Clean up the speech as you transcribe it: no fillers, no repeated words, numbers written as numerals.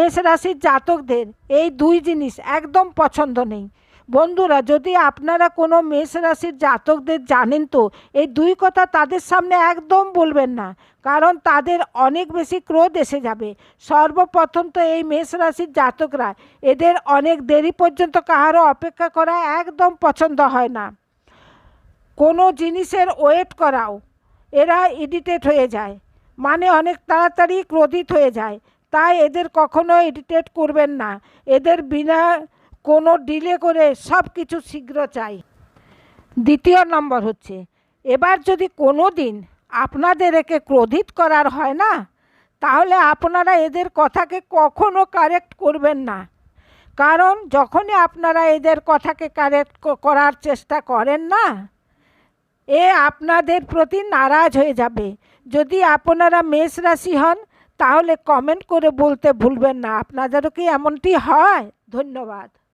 মেষ রাশির জাতকদের এই দুই জিনিস একদম পছন্দ নেই। বন্ধুরা, যদি আপনারা কোনো মেষ রাশির জাতকদের জানেন তো এই দুই কথা তাদের সামনে একদম বলবেন না, কারণ তাদের অনেক বেশি ক্রোধ এসে যাবে। সর্বপ্রথম তো এই মেষ রাশির জাতকরা, এদের অনেক দেরি পর্যন্ত কাহারও অপেক্ষা করা একদম পছন্দ হয় না। কোনো জিনিসের ওয়েট করাও এরা ইরিটেট হয়ে যায়, মানে অনেক তাড়াতাড়ি ক্রোধিত হয়ে যায়। তাই এদের কখনো ইরিটেট করবেন না। এদের বিনা কোনো ডিলে করে সব কিছু শীঘ্র চাই। দ্বিতীয় নম্বর হচ্ছে, এবার যদি কোনো দিন আপনাদের একে ক্রোধিত করার হয় না, তাহলে আপনারা এদের কথাকে কখনো কারেক্ট করবেন না। কারণ যখনই আপনারা এদের কথাকে কারেক্ট করার চেষ্টা করেন না, এ আপনাদের প্রতি নারাজ হয়ে যাবে। যদি আপনারা মেষ রাশি হন তাহলে কমেন্ট করে বলতে ভুলবেন না আপনাদেরও কি এমনটি হয়। ধন্যবাদ।